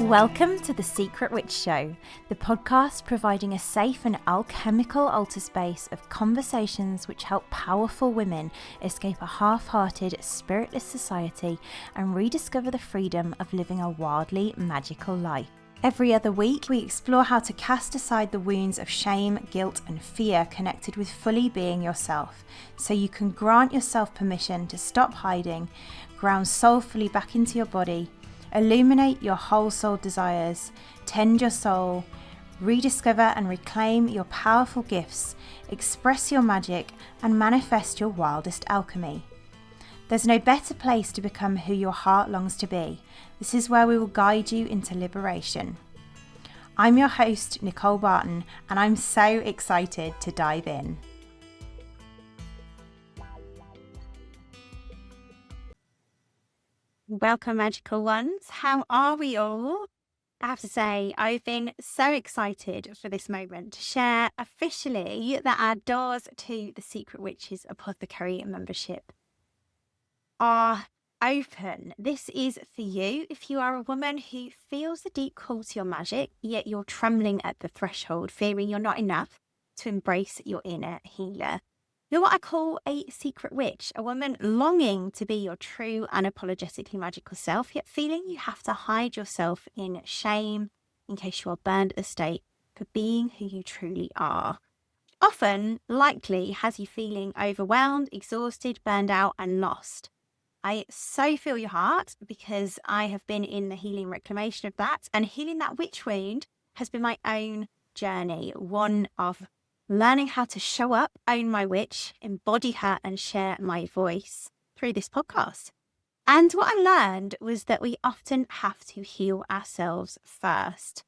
Welcome to The Secret Witch Show, the podcast providing a safe and alchemical altar space of conversations which help powerful women escape a half-hearted, spiritless society and rediscover the freedom of living a wildly magical life. Every other week, we explore how to cast aside the wounds of shame, guilt, and fear connected with fully being yourself, so you can grant yourself permission to stop hiding, ground soulfully back into your body, illuminate your whole soul desires, tend your soul, rediscover and reclaim your powerful gifts, express your magic, and manifest your wildest alchemy. There's no better place to become who your heart longs to be. This is where we will guide you into liberation. I'm your host, Nicole Barton, and I'm so excited to dive in. Welcome, magical ones. How are we all? I have to say, I've been so excited for this moment to share officially that our doors to the Secret Witches Apothecary membership are open. This is for you if you are a woman who feels a deep call to your magic, yet you're trembling at the threshold, fearing you're not enough to embrace your inner healer. You're what I call a secret witch, a woman longing to be your true, unapologetically magical self, yet feeling you have to hide yourself in shame in case you are burned at the stake for being who you truly are. Often, likely, has you feeling overwhelmed, exhausted, burned out, and lost. I so feel your heart because I have been in the healing reclamation of that, and healing that witch wound has been my own journey, one of learning how to show up, own my witch, embody her, and share my voice through this podcast. And what I learned was that we often have to heal ourselves first.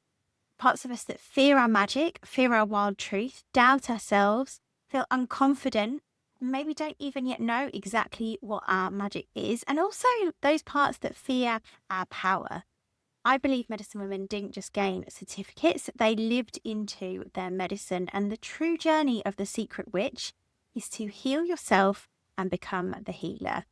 Parts of us that fear our magic, fear our wild truth, doubt ourselves, feel unconfident, maybe don't even yet know exactly what our magic is, and also those parts that fear our power. I believe medicine women didn't just gain certificates, they lived into their medicine, and the true journey of the secret witch is to heal yourself and become the healer.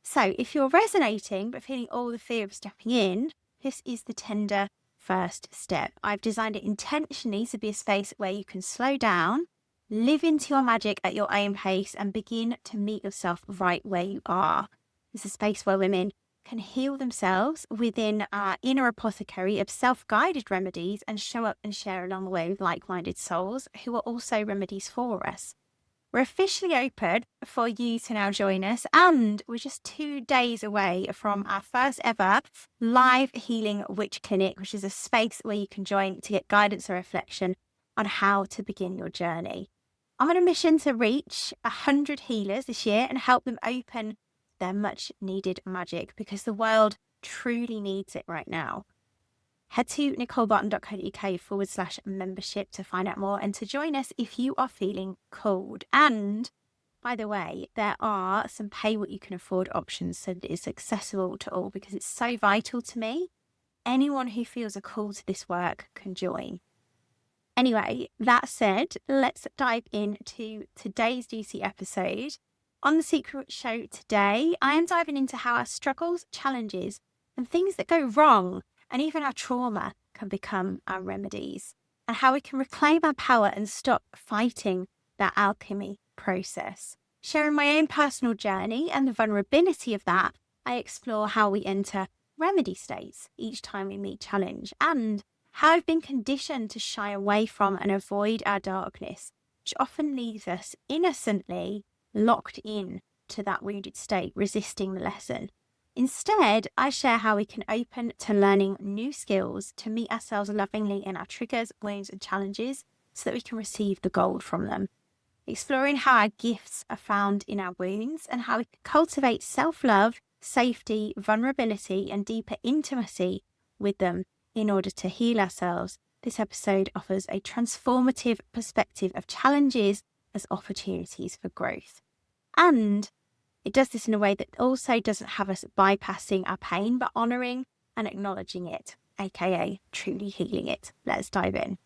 So if you're resonating but feeling all the fear of stepping in, this is the tender first step. I've designed it intentionally to be a space where you can slow down, live into your magic at your own pace, and begin to meet yourself right where you are. It's a space where women can heal themselves within our inner apothecary of self-guided remedies and show up and share along the way with like-minded souls who are also remedies for us. We're officially open for you to now join us, and we're just 2 days away from our first ever live healing witch clinic, which is a space where you can join to get guidance or reflection on how to begin your journey. I'm on a mission to reach 100 healers this year and help them open their much needed magic, because the world truly needs it right now. Head to nicolebarton.co.uk/membership to find out more and to join us if you are feeling called. And by the way, there are some pay what you can afford options so that it's accessible to all, because it's so vital to me. Anyone who feels a call to this work can join. Anyway, that said, let's dive into today's juicy episode. On The Secret Show today, I am diving into how our struggles, challenges, and things that go wrong, and even our trauma, can become our remedies, and how we can reclaim our power and stop fighting that alchemy process. Sharing my own personal journey and the vulnerability of that, I explore how we enter remedy states each time we meet challenge, and how I've been conditioned to shy away from and avoid our darkness, which often leaves us innocently locked in to that wounded state, resisting the lesson. Instead, I share how we can open to learning new skills to meet ourselves lovingly in our triggers, wounds, and challenges so that we can receive the gold from them. Exploring how our gifts are found in our wounds and how we can cultivate self-love, safety, vulnerability, and deeper intimacy with them in order to heal ourselves. This episode offers a transformative perspective of challenges as opportunities for growth. And it does this in a way that also doesn't have us bypassing our pain, but honouring and acknowledging it, aka truly healing it. Let's dive in.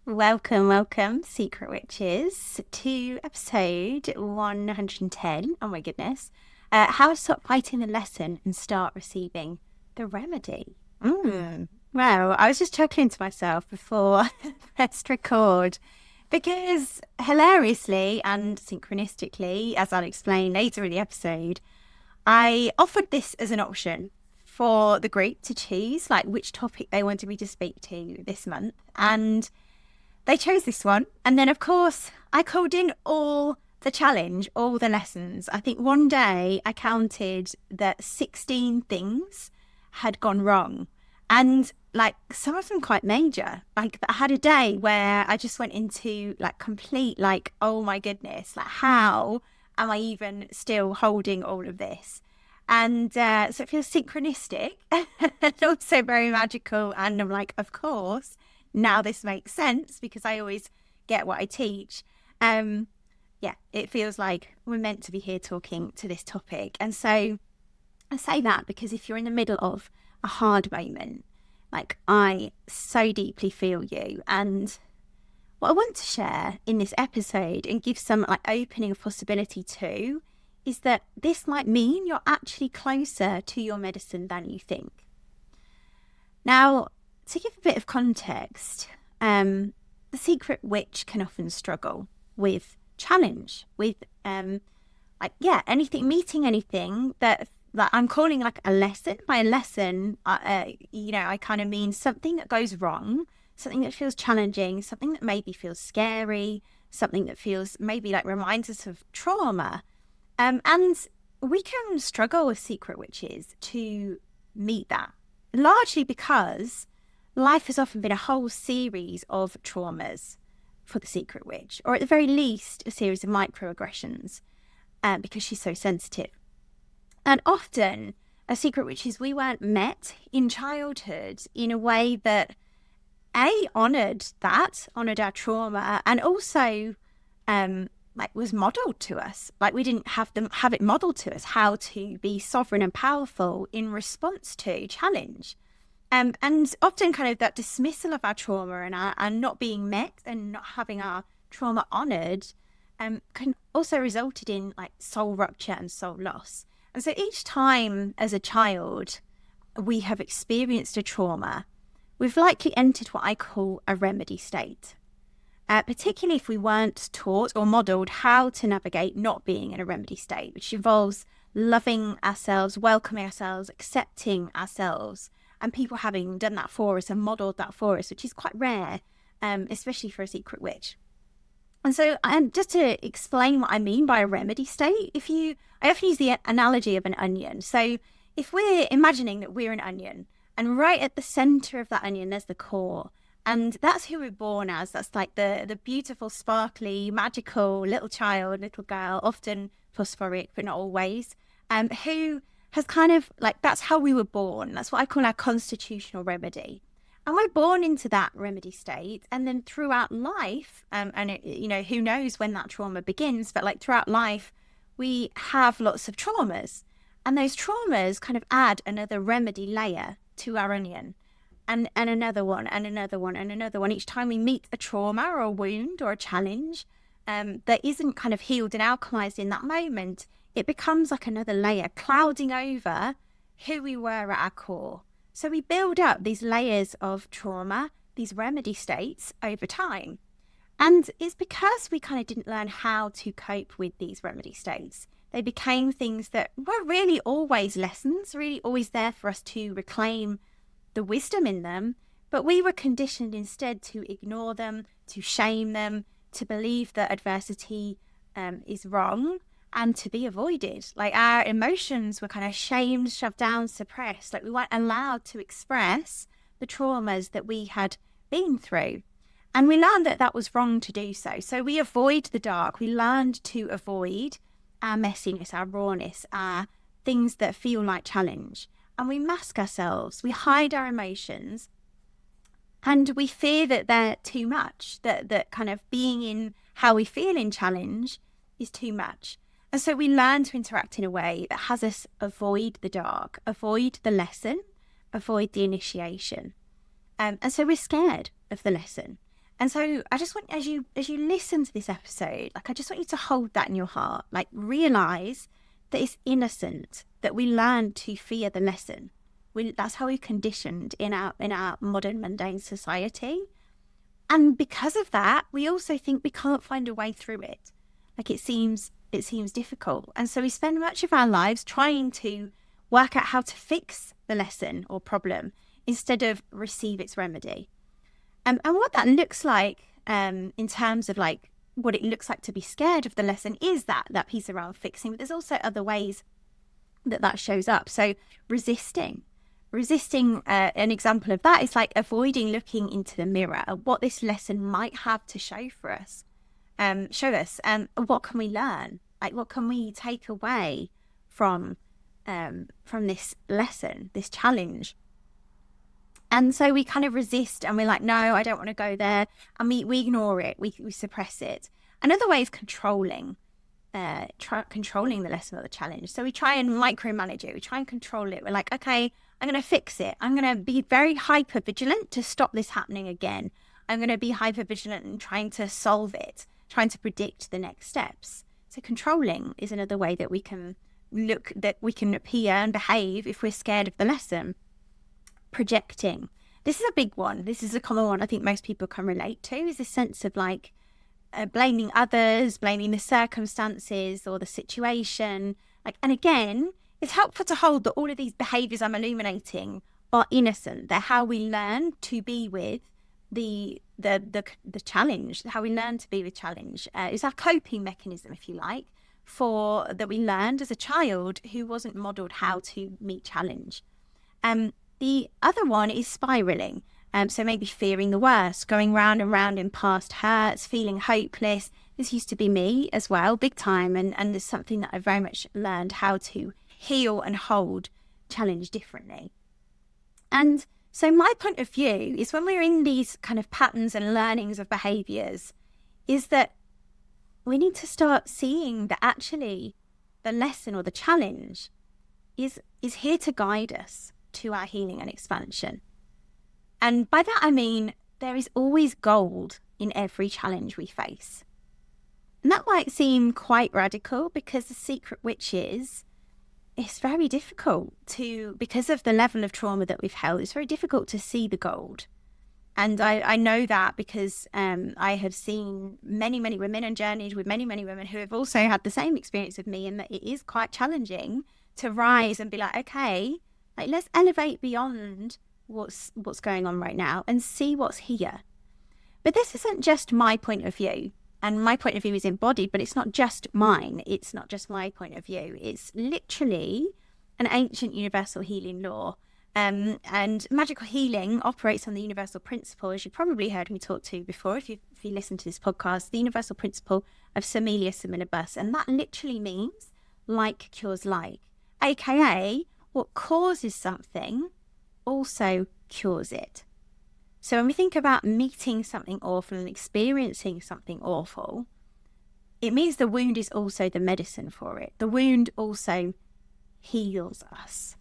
Welcome, Secret Witches, to episode 110. Oh my goodness. How to stop fighting the lesson and start receiving the remedy. Well, I was just chuckling to myself before I pressed record because hilariously and synchronistically, as I'll explain later in the episode, I offered this as an option for the group to choose, like which topic they wanted me to speak to this month. And they chose this one. And then, of course, I called in all the challenge, all the lessons. I think one day I counted that 16 things had gone wrong. And like some of them quite major. Like I had a day where I just went into like complete, like, oh my goodness, like how am I even still holding all of this? And so it feels synchronistic and also very magical. And I'm like, of course, now this makes sense because I always get what I teach. Yeah, it feels like we're meant to be here talking to this topic. And so I say that because if you're in the middle of a hard moment, like I so deeply feel you. And what I want to share in this episode and give some like opening of possibility to is that this might mean you're actually closer to your medicine than you think. Now, to give a bit of context, the secret witch can often struggle with challenge, with meeting anything that I'm calling like a lesson. By a lesson, I kind of mean something that goes wrong, something that feels challenging, something that maybe feels scary, something that feels maybe like reminds us of trauma. And we can struggle with secret witches to meet that, largely because life has often been a whole series of traumas for the secret witch, or at the very least, a series of microaggressions, because she's so sensitive. And often, as secret witches, we weren't met in childhood in a way that, honoured our trauma, and also, was modelled to us. Like we didn't have it modelled to us how to be sovereign and powerful in response to challenge. And often kind of that dismissal of our trauma and not being met and not having our trauma honoured can also resulted in like soul rupture and soul loss. And so each time as a child we have experienced a trauma, we've likely entered what I call a remedy state, particularly if we weren't taught or modelled how to navigate not being in a remedy state, which involves loving ourselves, welcoming ourselves, accepting ourselves, and people having done that for us and modelled that for us, which is quite rare, especially for a secret witch. And so, just to explain what I mean by a remedy state, I often use the analogy of an onion. So if we're imagining that we're an onion, and right at the centre of that onion, there's the core, and that's who we're born as. That's like the beautiful, sparkly, magical little child, little girl, often phosphoric, but not always, who has kind of like, that's how we were born. That's what I call our constitutional remedy. And we're born into that remedy state. And then throughout life, who knows when that trauma begins, but like throughout life, we have lots of traumas. And those traumas kind of add another remedy layer to our onion. And another one, and another one, and another one. Each time we meet a trauma or a wound or a challenge that isn't kind of healed and alchemized in that moment, it becomes like another layer clouding over who we were at our core. So we build up these layers of trauma, these remedy states over time. And it's because we kind of didn't learn how to cope with these remedy states. They became things that were really always lessons, really always there for us to reclaim the wisdom in them. But we were conditioned instead to ignore them, to shame them, to believe that adversity is wrong and to be avoided. Like our emotions were kind of shamed, shoved down, suppressed. Like we weren't allowed to express the traumas that we had been through. And we learned that that was wrong to do so. So we avoid the dark. We learned to avoid our messiness, our rawness, our things that feel like challenge. And we mask ourselves. We hide our emotions. And we fear that they're too much, that kind of being in how we feel in challenge is too much. And so we learn to interact in a way that has us avoid the dark, avoid the lesson, avoid the initiation. And so we're scared of the lesson. And so I just want, as you listen to this episode, like I just want you to hold that in your heart, like realize that it's innocent, that we learn to fear the lesson. That's how we're conditioned in our modern mundane society. And because of that, we also think we can't find a way through it. Like it seems difficult. And so we spend much of our lives trying to work out how to fix the lesson or problem instead of receive its remedy. And what that looks like in terms of like what it looks like to be scared of the lesson is that piece around fixing. But there's also other ways that shows up. So resisting, an example of that is like avoiding looking into the mirror at what this lesson might have to show us. What can we learn? Like, what can we take away from this lesson, this challenge? And so we kind of resist and we're like, no, I don't want to go there. And we ignore it. We suppress it. Another way is controlling the lesson or the challenge. So we try and micromanage it. We try and control it. We're like, okay, I'm going to fix it. I'm going to be very hyper vigilant to stop this happening again. I'm going to be hyper vigilant and trying to solve it, trying to predict the next steps. So controlling is another way that we can appear and behave if we're scared of the lesson. Projecting. This is a big one. This is a common one I think most people can relate to, is this sense of like blaming others, blaming the circumstances or the situation. And again, it's helpful to hold that all of these behaviors I'm illuminating are innocent. They're how we learn to be with the challenge, how we learn to be with challenge. It's our coping mechanism, if you like, that we learned as a child who wasn't modeled how to meet challenge. The other one is spiraling. So maybe fearing the worst, going round and round in past hurts, feeling hopeless. This used to be me as well, big time. And there's something that I very much learned how to heal and hold challenge differently. And so my point of view is when we're in these kind of patterns and learnings of behaviors, is that we need to start seeing that actually the lesson or the challenge is here to guide us to our healing and expansion. And by that I mean there is always gold in every challenge we face. And that might seem quite radical because the secret witches, it's very difficult because of the level of trauma that we've held, it's very difficult to see the gold. And I know that because I have seen many, many women and journeyed with many, many women who have also had the same experience with me, and that it is quite challenging to rise and be like, okay, like let's elevate beyond what's going on right now and see what's here. But this isn't just my point of view, and my point of view is embodied, but it's not just mine. It's not just my point of view. It's literally an ancient universal healing law. And magical healing operates on the universal principle, as you probably heard me talk to before, if you listen to this podcast, the universal principle of similia similibus. And that literally means like cures like, aka what causes something also cures it. So when we think about meeting something awful and experiencing something awful, it means the wound is also the medicine for it. The wound also heals us.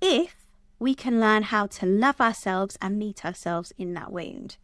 If we can learn how to love ourselves and meet ourselves in that wound.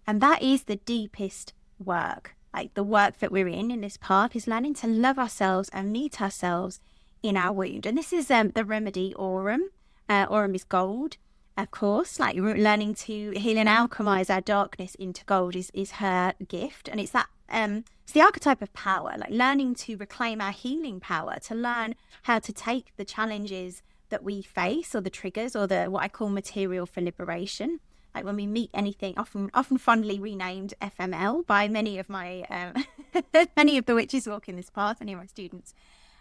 And that is the deepest work. Like the work that we're in this path is learning to love ourselves and meet ourselves in our wound. And this is the remedy aurum. Aurum is gold, of course. Like learning to heal and alchemize our darkness into gold is her gift. And it's that it's the archetype of power, like learning to reclaim our healing power, to learn how to take the challenges that we face or the triggers or the what I call material for liberation. Like when we meet anything, often fondly renamed FML by many of my many of the witches walking this path, many of my students,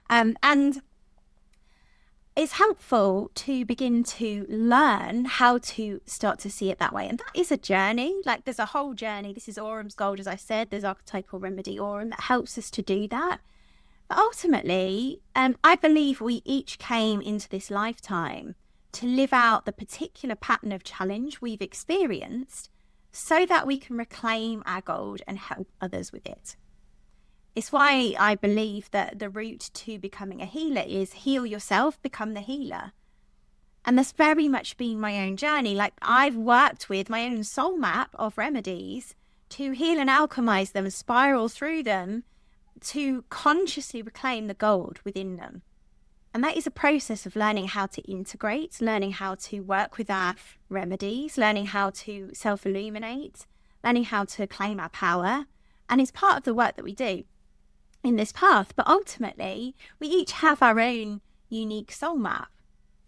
and it's helpful to begin to learn how to start to see it that way. And that is a journey. Like there's a whole journey. This is Aurum's gold, as I said. There's archetypal remedy Aurum that helps us to do that. But ultimately, I believe we each came into this lifetime to live out the particular pattern of challenge we've experienced so that we can reclaim our gold and help others with it. It's why I believe that the route to becoming a healer is heal yourself, become the healer. And that's very much been my own journey. Like I've worked with my own soul map of remedies to heal and alchemize them, spiral through them, to consciously reclaim the gold within them. And that is a process of learning how to integrate, learning how to work with our remedies, learning how to self-illuminate, learning how to claim our power. And it's part of the work that we do in this path. But ultimately, we each have our own unique soul map.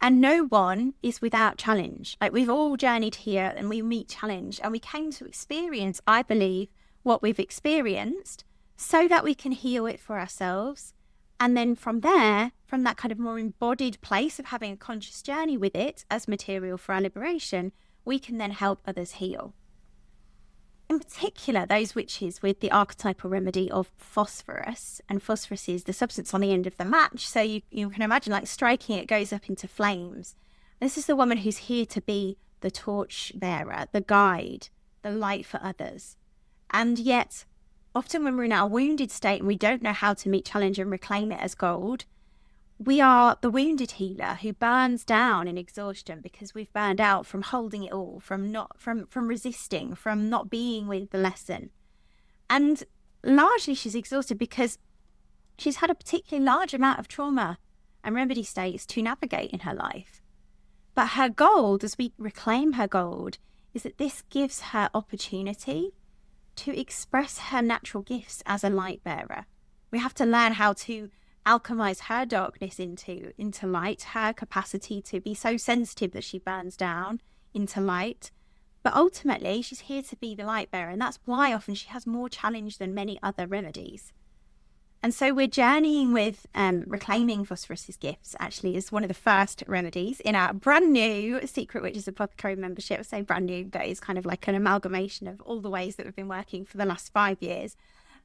And no one is without challenge. Like, we've all journeyed here and we meet challenge. And we came to experience, I believe, what we've experienced so that we can heal it for ourselves. And then from there, from that kind of more embodied place of having a conscious journey with it as material for our liberation, we can then help others heal. In particular, those witches with the archetypal remedy of phosphorus, and phosphorus is the substance on the end of the match. So you can imagine, like, striking it goes up into flames. This is the woman who's here to be the torch bearer, the guide, the light for others. And yet, often when we're in our wounded state and we don't know how to meet challenge and reclaim it as gold, we are the wounded healer who burns down in exhaustion because we've burned out from holding it all, from resisting, from not being with the lesson. And largely she's exhausted because she's had a particularly large amount of trauma and remedy states to navigate in her life. But her gold, as we reclaim her gold, is that this gives her opportunity to express her natural gifts as a light bearer. We have to learn how to alchemize her darkness into light, her capacity to be so sensitive that she burns down into light. But ultimately, she's here to be the light bearer, and that's why often she has more challenge than many other remedies. And so we're journeying with reclaiming phosphorus's gifts, actually, as one of the first remedies in our brand new Secret Witches Apothecary membership. I say brand new, but it's kind of like an amalgamation of all the ways that we've been working for the last 5 years.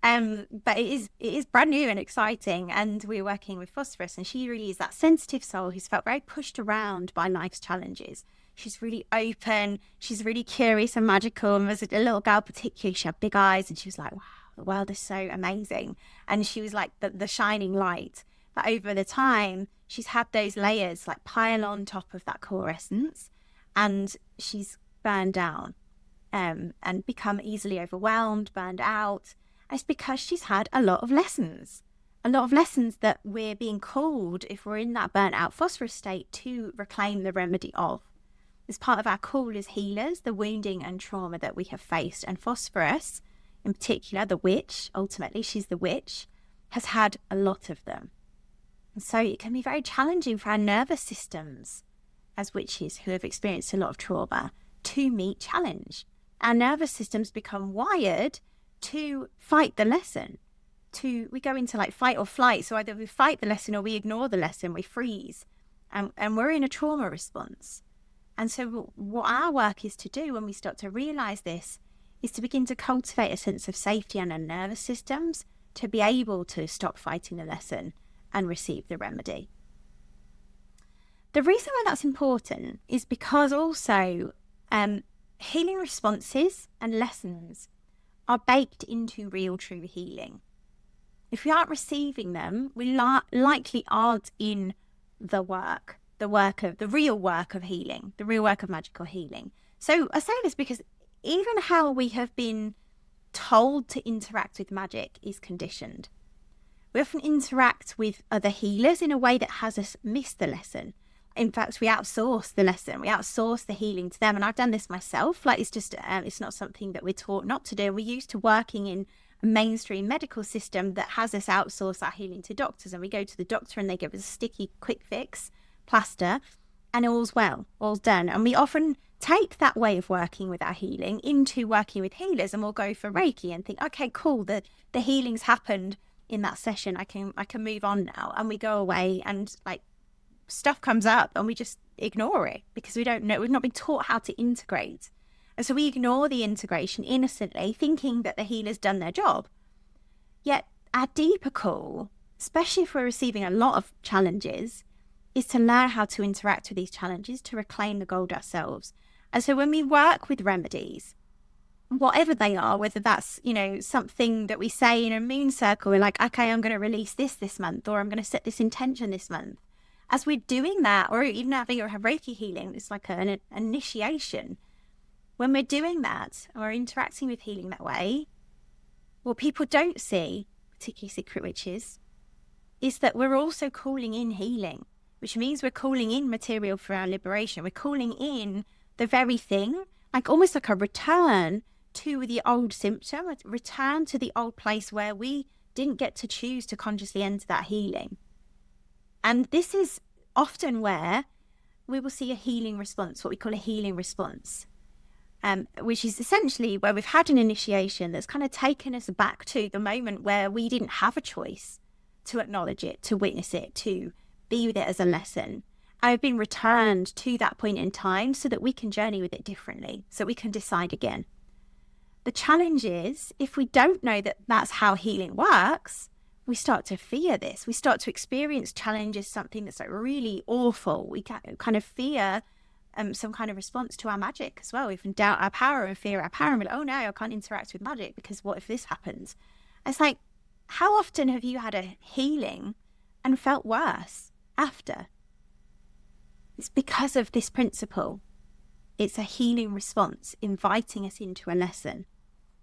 But it is brand new and exciting, and we're working with phosphorus, and she really is that sensitive soul who's felt very pushed around by life's challenges. She's really open, she's really curious and magical, and as a little girl particularly, she had big eyes, and she was like, wow, the world is so amazing, and she was like the shining light. But over the time, she's had those layers like pile on top of that core essence, and she's burned down and become easily overwhelmed, burned out. It's because she's had a lot of lessons that we're being called, if we're in that burnt out phosphorus state, to reclaim the remedy of. As part of our call as healers, the wounding and trauma that we have faced. And phosphorus, in particular, the witch, ultimately she's the witch, has had a lot of them. And so it can be very challenging for our nervous systems as witches who have experienced a lot of trauma to meet challenge. Our nervous systems become wired to fight the lesson. We go into like fight or flight. So either we fight the lesson or we ignore the lesson, we freeze, and we're in a trauma response. And so what our work is to do when we start to realize this is to begin to cultivate a sense of safety in our nervous systems to be able to stop fighting the lesson and receive the remedy. The reason why that's important is because also healing responses and lessons are baked into real true healing. If we aren't receiving them, we likely aren't in the real work of healing, the real work of magical healing. So I say this because even how we have been told to interact with magic is conditioned. We often interact with other healers in a way that has us miss the lesson. In fact, we outsource the lesson, we outsource the healing to them. And I've done this myself. Like, it's just, it's not something that we're taught not to do. We're used to working in a mainstream medical system that has us outsource our healing to doctors. And we go to the doctor and they give us a sticky, quick fix, plaster, and all's well, all's done. And we often take that way of working with our healing into working with healers, and we'll go for Reiki and think, okay, cool, the healing's happened in that session. I can move on now. And we go away and like, stuff comes up and we just ignore it because we don't know, we've not been taught how to integrate. And so we ignore the integration innocently, thinking that the healer's done their job. Yet our deeper call, especially if we're receiving a lot of challenges, is to learn how to interact with these challenges, to reclaim the gold ourselves. And so when we work with remedies, whatever they are, whether that's, something that we say in a moon circle, we're like, okay, I'm going to release this month, or I'm going to set this intention this month. As we're doing that, or even having a Reiki healing, it's like an initiation. When we're doing that, and we're interacting with healing that way, what people don't see particularly secret witches, is that we're also calling in healing, which means we're calling in material for our liberation. We're calling in the very thing, like almost like a return to the old symptom, a return to the old place where we didn't get to choose to consciously enter that healing. And this is often where we will see a healing response, what we call a healing response, which is essentially where we've had an initiation that's kind of taken us back to the moment where we didn't have a choice to acknowledge it, to witness it, to be with it as a lesson. I've been returned to that point in time so that we can journey with it differently, so we can decide again. The challenge is, if we don't know that that's how healing works, we start to fear this. We start to experience challenge as something that's like really awful. We kind of fear some kind of response to our magic as well. We can doubt our power and fear our power and be like, oh no, I can't interact with magic because what if this happens? It's like, how often have you had a healing and felt worse after? It's because of this principle. It's a healing response, inviting us into a lesson.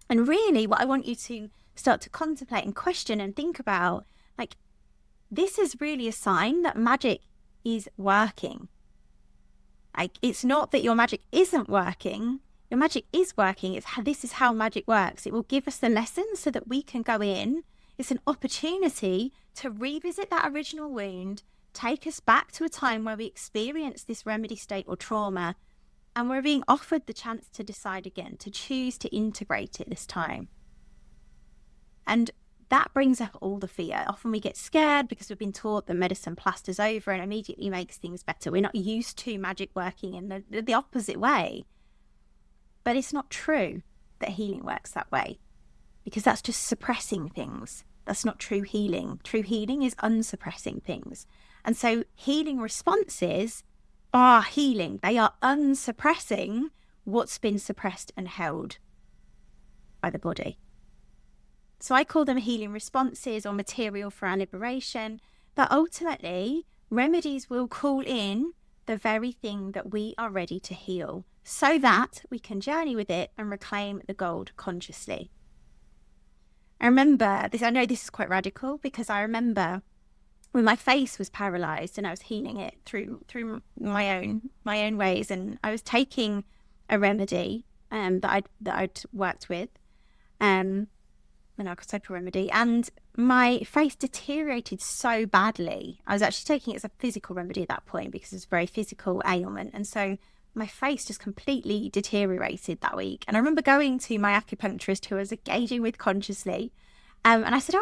And really what I want you to start to contemplate and question and think about, like, this is really a sign that magic is working. Like, it's not that your magic isn't working. Your magic is working. This is how magic works. It will give us the lesson so that we can go in. It's an opportunity to revisit that original wound, take us back to a time where we experienced this remedy state or trauma, and we're being offered the chance to decide again, to choose to integrate it this time. And that brings up all the fear. Often we get scared because we've been taught that medicine plasters over and immediately makes things better. We're not used to magic working in the opposite way. But it's not true that healing works that way, because that's just suppressing things. That's not true healing. True healing is unsuppressing things. And so healing responses are healing. They are unsuppressing what's been suppressed and held by the body. So I call them healing responses or material for our liberation. But ultimately, remedies will call in the very thing that we are ready to heal so that we can journey with it and reclaim the gold consciously. I remember this, I know this is quite radical, because I remember when my face was paralyzed and I was healing it through my own ways, and I was taking a remedy that I'd worked with, an archetypal remedy, and my face deteriorated so badly. I was actually taking it as a physical remedy at that point because it's a very physical ailment, and so my face just completely deteriorated that week. And I remember going to my acupuncturist, who I was engaging with consciously, and I said,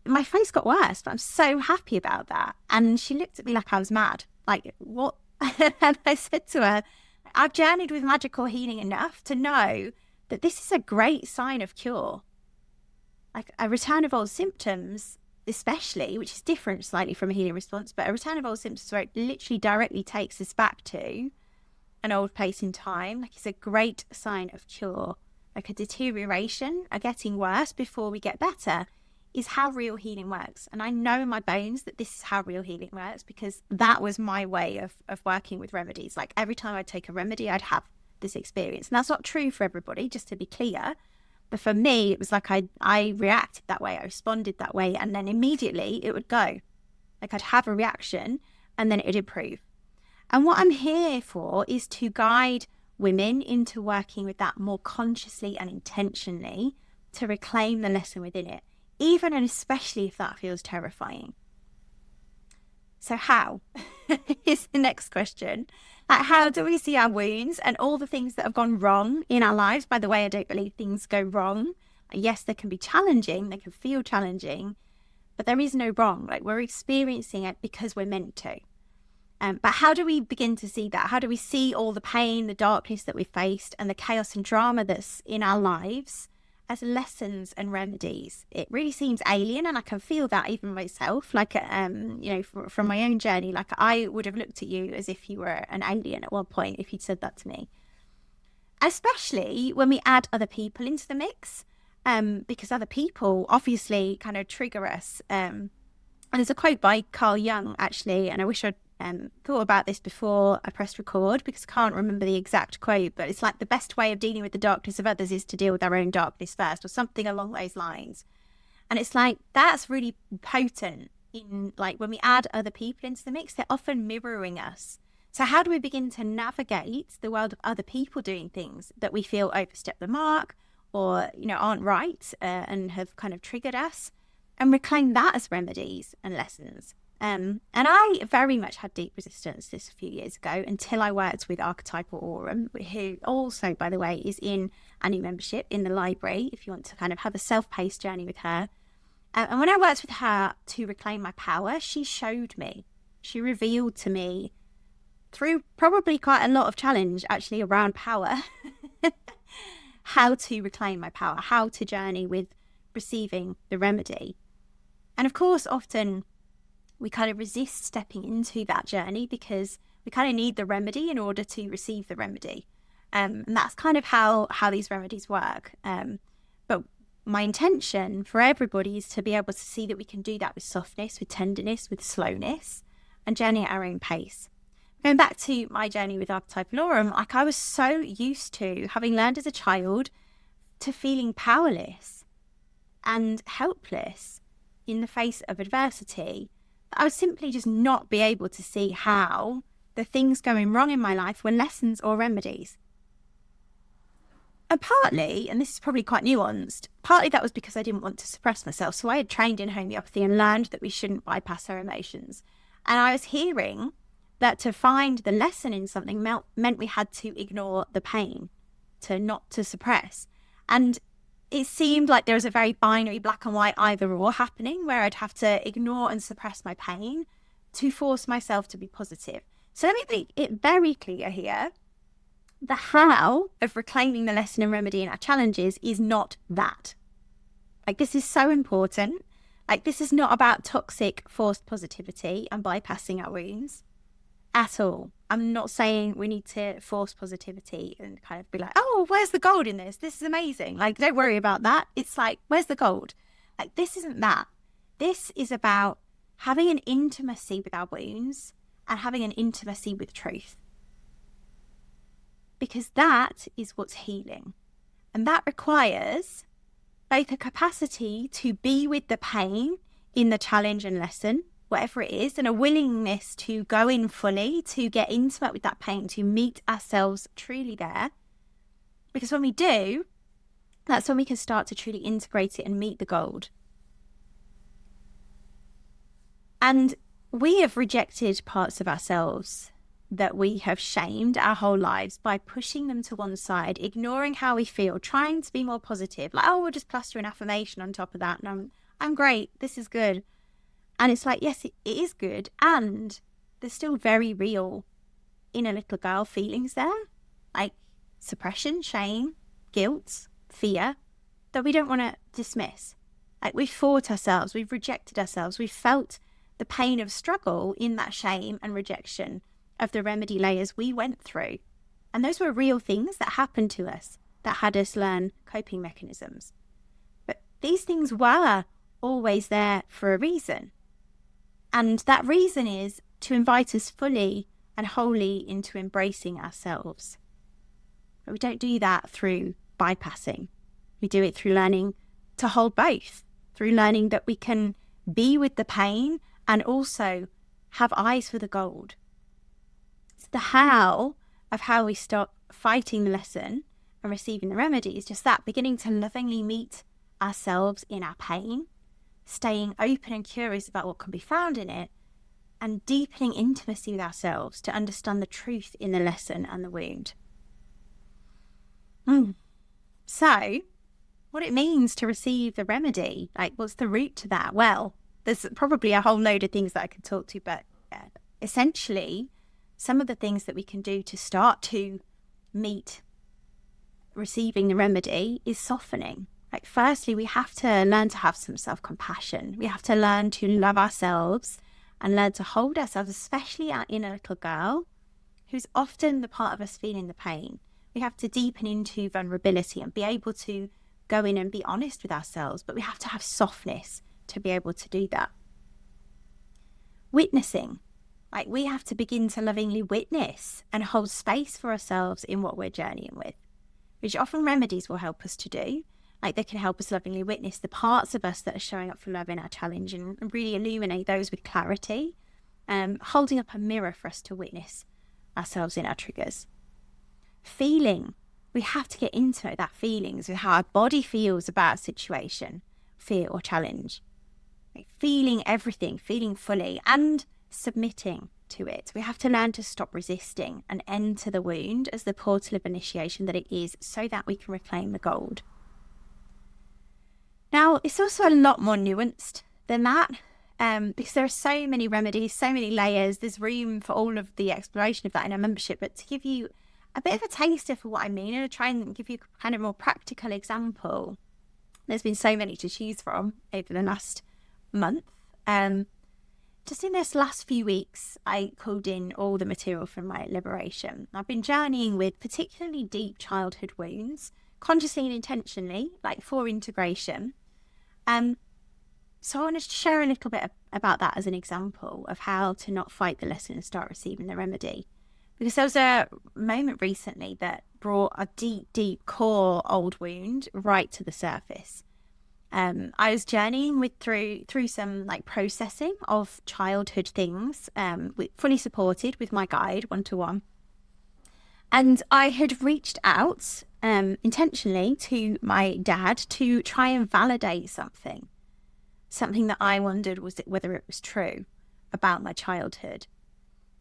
my face got worse, but I'm so happy about that. And she looked at me like I was mad. Like, what? And I said to her, I've journeyed with magical healing enough to know that this is a great sign of cure. Like a return of old symptoms, especially, which is different slightly from a healing response, but a return of old symptoms where it literally directly takes us back to an old place in time, like, it's a great sign of cure. Like a deterioration, a getting worse before we get better, is how real healing works. And I know in my bones that this is how real healing works, because that was my way of working with remedies. Like every time I'd take a remedy, I'd have this experience. And that's not true for everybody, just to be clear. But for me, it was like I reacted that way, I responded that way, and then immediately it would go. Like I'd have a reaction and then it would improve. And what I'm here for is to guide women into working with that more consciously and intentionally, to reclaim the lesson within it, even and especially if that feels terrifying. So how is the next question. Like, how do we see our wounds and all the things that have gone wrong in our lives? By the way, I don't believe things go wrong. Yes, they can be challenging, they can feel challenging, but there is no wrong. Like, we're experiencing it because we're meant to. But how do we begin to see that? How do we see all the pain, the darkness that we faced, and the chaos and drama that's in our lives as lessons and remedies? It really seems alien, and I can feel that even myself. Like, from my own journey, like I would have looked at you as if you were an alien at one point if you'd said that to me. Especially when we add other people into the mix, because other people obviously kind of trigger us. And there's a quote by Carl Jung, actually, and I wish I'd thought about this before I pressed record, because I can't remember the exact quote, but it's like the best way of dealing with the darkness of others is to deal with our own darkness first, or something along those lines. And it's like, that's really potent in like when we add other people into the mix, they're often mirroring us. So how do we begin to navigate the world of other people doing things that we feel overstep the mark or, aren't right and have kind of triggered us, and reclaim that as remedies and lessons? And I very much had deep resistance this a few years ago until I worked with Archetypal Aurum, who also, by the way, is in a new membership in the library if you want to kind of have a self-paced journey with her. And when I worked with her to reclaim my power, she revealed to me through probably quite a lot of challenge actually around power, how to reclaim my power, how to journey with receiving the remedy. And of course, often we kind of resist stepping into that journey because we kind of need the remedy in order to receive the remedy. And that's kind of how these remedies work. But my intention for everybody is to be able to see that we can do that with softness, with tenderness, with slowness, and journey at our own pace. Going back to my journey with Archetypal Aurum, like I was so used to, having learned as a child, to feeling powerless and helpless in the face of adversity. I would simply just not be able to see how the things going wrong in my life were lessons or remedies. And partly, and this is probably quite nuanced, partly that was because I didn't want to suppress myself. So I had trained in homeopathy and learned that we shouldn't bypass our emotions. And I was hearing that to find the lesson in something meant we had to ignore the pain, to suppress. And it seemed like there was a very binary black and white either or happening, where I'd have to ignore and suppress my pain to force myself to be positive. So let me make it very clear here. The how of reclaiming the lesson and remedy in our challenges is not that. Like, this is so important. Like, this is not about toxic forced positivity and bypassing our wounds at all. I'm not saying we need to force positivity and kind of be like, oh, where's the gold in this? This is amazing. Like, don't worry about that. It's like, where's the gold? Like, this isn't that. This is about having an intimacy with our wounds and having an intimacy with truth. Because that is what's healing. And that requires both a capacity to be with the pain in the challenge and lesson, whatever it is, and a willingness to go in fully, to get intimate with that pain, to meet ourselves truly there. Because when we do, that's when we can start to truly integrate it and meet the gold. And we have rejected parts of ourselves that we have shamed our whole lives by pushing them to one side, ignoring how we feel, trying to be more positive. Like, oh, we'll just plaster an affirmation on top of that. And I'm great. This is good. And it's like, yes, it is good. And there's still very real inner little girl feelings there, like suppression, shame, guilt, fear, that we don't want to dismiss. Like, we've fought ourselves, we've rejected ourselves, we've felt the pain of struggle in that shame and rejection of the remedy layers we went through. And those were real things that happened to us that had us learn coping mechanisms. But these things were always there for a reason. And that reason is to invite us fully and wholly into embracing ourselves. But we don't do that through bypassing. We do it through learning to hold both, through learning that we can be with the pain and also have eyes for the gold. It's the how of how we stop fighting the lesson and receiving the remedy is just that, beginning to lovingly meet ourselves in our pain, staying open and curious about what can be found in it, and deepening intimacy with ourselves to understand the truth in the lesson and the wound. So, what it means to receive the remedy, like what's the route to that? Well, there's probably a whole load of things that I could talk to, but essentially, some of the things that we can do to start to meet receiving the remedy is softening. Like, firstly, we have to learn to have some self-compassion. We have to learn to love ourselves and learn to hold ourselves, especially our inner little girl, who's often the part of us feeling the pain. We have to deepen into vulnerability and be able to go in and be honest with ourselves, but we have to have softness to be able to do that. Witnessing. Like, we have to begin to lovingly witness and hold space for ourselves in what we're journeying with, which often remedies will help us to do. Like, they can help us lovingly witness the parts of us that are showing up for love in our challenge and really illuminate those with clarity, holding up a mirror for us to witness ourselves in our triggers. Feeling. We have to get into that feelings with how our body feels about a situation, fear or challenge. Like, feeling everything, feeling fully and submitting to it. We have to learn to stop resisting and enter the wound as the portal of initiation that it is, so that we can reclaim the gold. Now, it's also a lot more nuanced than that, because there are so many remedies, so many layers. There's room for all of the exploration of that in our membership. But to give you a bit of a taster for what I mean, and to try and give you a kind of more practical example, there's been so many to choose from over the last month. Just in this last few weeks, I called in all the material from my liberation. I've been journeying with particularly deep childhood wounds, consciously and intentionally, like for integration. So I wanted to share a little bit about that as an example of how to not fight the lesson and start receiving the remedy. Because there was a moment recently that brought a deep, deep core old wound right to the surface. I was journeying through some like processing of childhood things, fully supported with my guide one-to-one. And I had reached out intentionally to my dad to try and validate something that I wondered whether it was true about my childhood.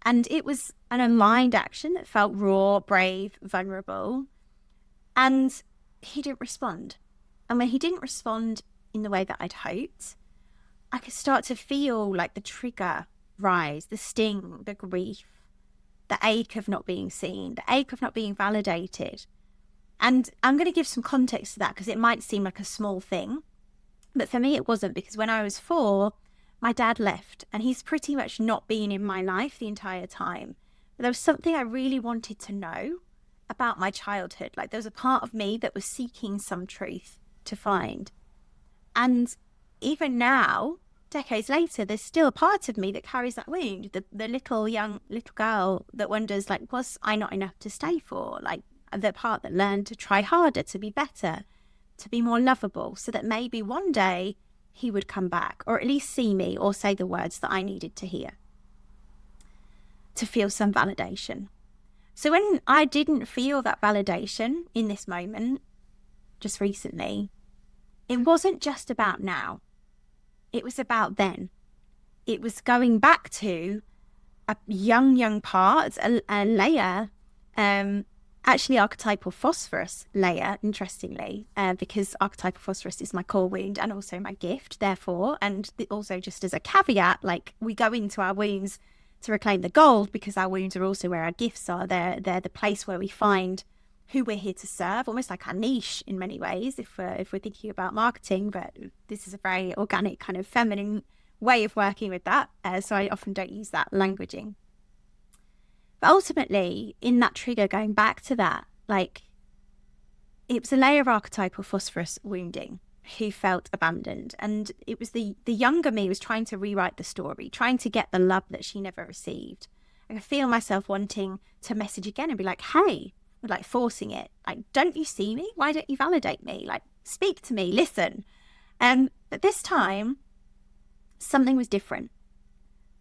And it was an aligned action that felt raw, brave, vulnerable. And he didn't respond. And when he didn't respond in the way that I'd hoped, I could start to feel like the trigger rise, the sting, the grief, the ache of not being seen, the ache of not being validated. And I'm going to give some context to that because it might seem like a small thing. But for me, it wasn't, because when I was 4, my dad left and he's pretty much not been in my life the entire time. But there was something I really wanted to know about my childhood. Like, there was a part of me that was seeking some truth to find. And even now, decades later, there's still a part of me that carries that wound. The little girl that wonders, like, was I not enough to stay for? Like, the part that learned to try harder, to be better, to be more lovable, so that maybe one day he would come back, or at least see me, or say the words that I needed to hear, to feel some validation. So when I didn't feel that validation in this moment, just recently, it wasn't just about now. It was about then. It was going back to a young part, a layer, actually archetypal phosphorus layer, interestingly, because archetypal phosphorus is my core wound and also my gift, therefore. And also, just as a caveat, like, we go into our wounds to reclaim the gold because our wounds are also where our gifts are. They're the place where we find who we're here to serve, almost like our niche in many ways, if we're thinking about marketing. But this is a very organic kind of feminine way of working with that, so I often don't use that languaging. But ultimately, in that trigger, going back to that, like, it was a layer of archetypal phosphorus wounding who felt abandoned. And it was the younger me was trying to rewrite the story, trying to get the love that she never received. I could feel myself wanting to message again and be like, hey, like forcing it. Like, don't you see me? Why don't you validate me? Like, speak to me, listen. But this time, something was different.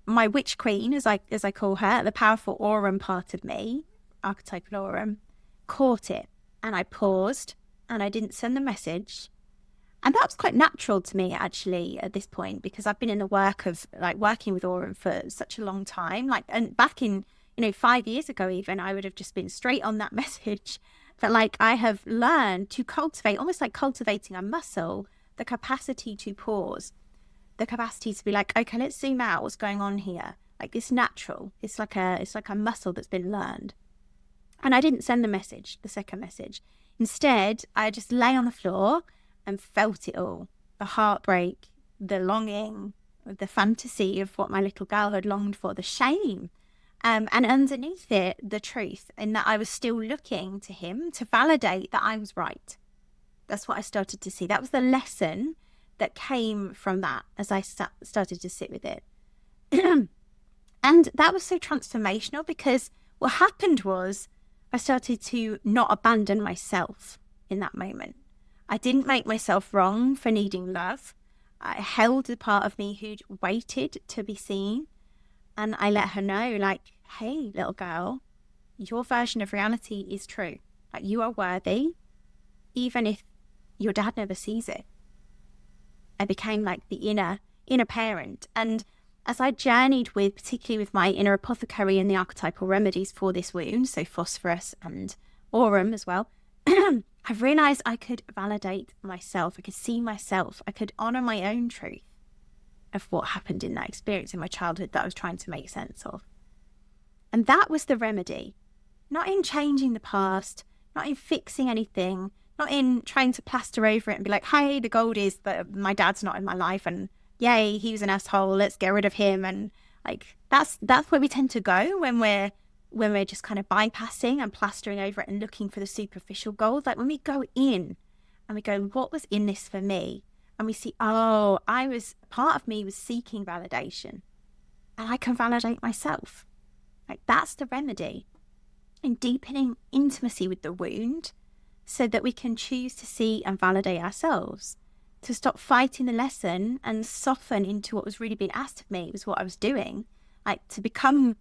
My witch queen, as I call her, the powerful aurum part of me, archetypal aurum, caught it. And I paused and I didn't send the message. And that was quite natural to me, actually, at this point, because I've been in the work of like working with aurum for such a long time. Like, and back in, 5 years ago, even, I would have just been straight on that message. But like, I have learned to cultivate, almost like cultivating a muscle, the capacity to pause, the capacity to be like, okay, let's zoom out. What's going on here? Like, it's natural. It's like a muscle that's been learned. And I didn't send the second message. Instead, I just lay on the floor and felt it all. The heartbreak, the longing, the fantasy of what my little girl had longed for, the shame. And underneath it, the truth, in that I was still looking to him to validate that I was right. That's what I started to see. That was the lesson that came from that as I started to sit with it. And that was so transformational, because what happened was I started to not abandon myself in that moment. I didn't make myself wrong for needing love. I held the part of me who'd waited to be seen. And I let her know, like, hey, little girl, your version of reality is true. Like, you are worthy, even if your dad never sees it. I became like the inner parent. And as I journeyed with, particularly with my inner apothecary and the archetypal remedies for this wound, so phosphorus and aurum as well, I realized I could validate myself. I could see myself. I could honor my own truth of what happened in that experience in my childhood that I was trying to make sense of. And that was the remedy. Not in changing the past, not in fixing anything, not in trying to plaster over it and be like, hey, the gold is that my dad's not in my life and yay, he was an asshole, let's get rid of him. And like that's where we tend to go when we're just kind of bypassing and plastering over it and looking for the superficial gold. Like when we go in and we go, what was in this for me? And we see, oh, part of me was seeking validation and I can validate myself. Like that's the remedy in deepening intimacy with the wound so that we can choose to see and validate ourselves, to stop fighting the lesson and soften into what was really being asked of me. It was what I was doing, like to become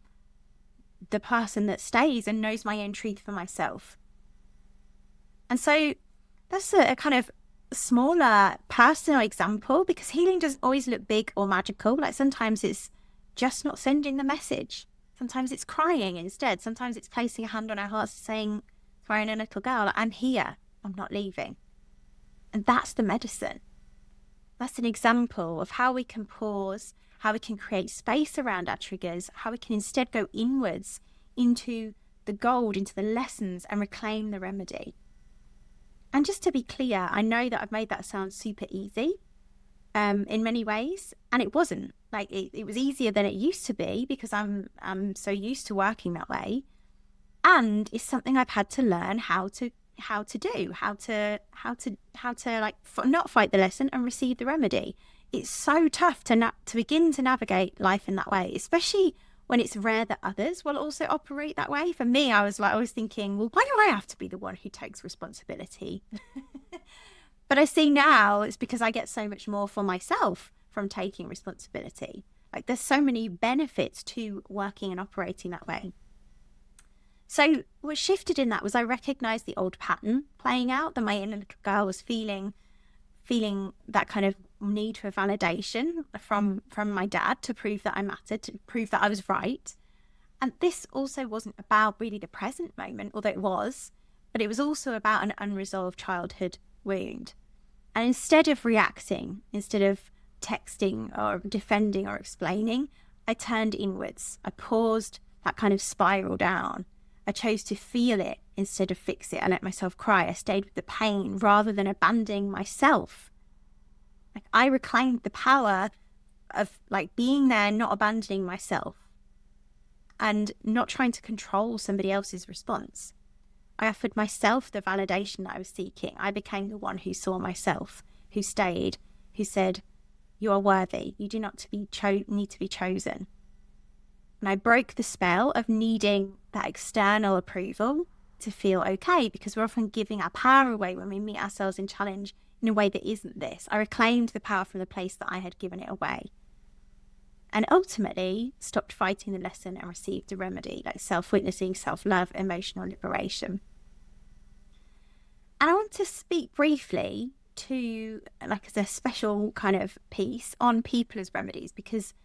the person that stays and knows my own truth for myself. And so that's a kind of smaller personal example, because healing doesn't always look big or magical. Like sometimes it's just not sending the message. Sometimes it's crying instead. Sometimes it's placing a hand on our hearts and saying, throwing a little girl, like, I'm here, I'm not leaving. And that's the medicine. That's an example of how we can pause, how we can create space around our triggers, how we can instead go inwards into the gold, into the lessons and reclaim the remedy. And just to be clear, I know that I've made that sound super easy in many ways, and it wasn't. Like it was easier than it used to be because I'm so used to working that way, and it's something I've had to learn how to do, how to like not fight the lesson and receive the remedy. It's so tough to begin to navigate life in that way, especially when it's rare that others will also operate that way. For me, I was thinking, well, why do I have to be the one who takes responsibility? But I see now it's because I get so much more for myself from taking responsibility. Like there's so many benefits to working and operating that way. So what shifted in that was I recognized the old pattern playing out, that my inner little girl was feeling that kind of need for validation from my dad to prove that I mattered, to prove that I was right. And this also wasn't about really the present moment, although it was, but it was also about an unresolved childhood wound. And instead of reacting, instead of texting or defending or explaining, I turned inwards. I paused that kind of spiral down. I chose to feel it instead of fix it. I let myself cry. I stayed with the pain rather than abandoning myself. Like I reclaimed the power of like being there, not abandoning myself and not trying to control somebody else's response. I offered myself the validation that I was seeking. I became the one who saw myself, who stayed, who said, you are worthy. You do not need to be chosen. And I broke the spell of needing that external approval to feel okay, because we're often giving our power away when we meet ourselves in challenge in a way that isn't this. I reclaimed the power from the place that I had given it away. And ultimately stopped fighting the lesson and received the remedy, like self-witnessing, self-love, emotional liberation. And I want to speak briefly to, like, as a special kind of piece on people as remedies, because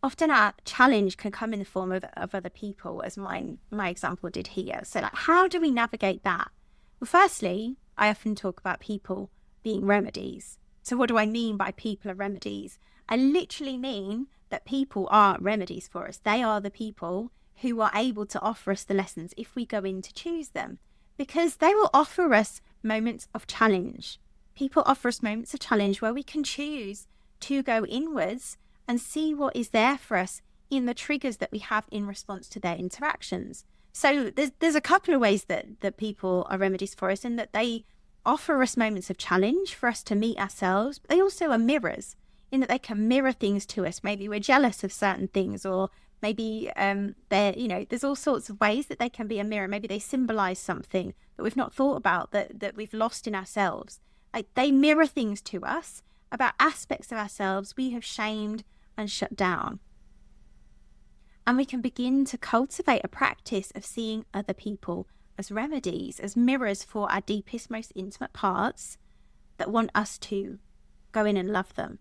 often our challenge can come in the form of other people, as my example did here. So like, how do we navigate that? Well, firstly, I often talk about people being remedies. So what do I mean by people are remedies? I literally mean that people are remedies for us. They are the people who are able to offer us the lessons if we go in to choose them, because they will offer us moments of challenge. People offer us moments of challenge where we can choose to go inwards and see what is there for us in the triggers that we have in response to their interactions. So there's a couple of ways that people are remedies for us, in that they offer us moments of challenge for us to meet ourselves, but they also are mirrors, in that they can mirror things to us. Maybe we're jealous of certain things, or maybe there's all sorts of ways that they can be a mirror. Maybe they symbolize something that we've not thought about, that we've lost in ourselves. Like, they mirror things to us about aspects of ourselves we have shamed and shut down. And we can begin to cultivate a practice of seeing other people as remedies, as mirrors for our deepest, most intimate parts that want us to go in and love them.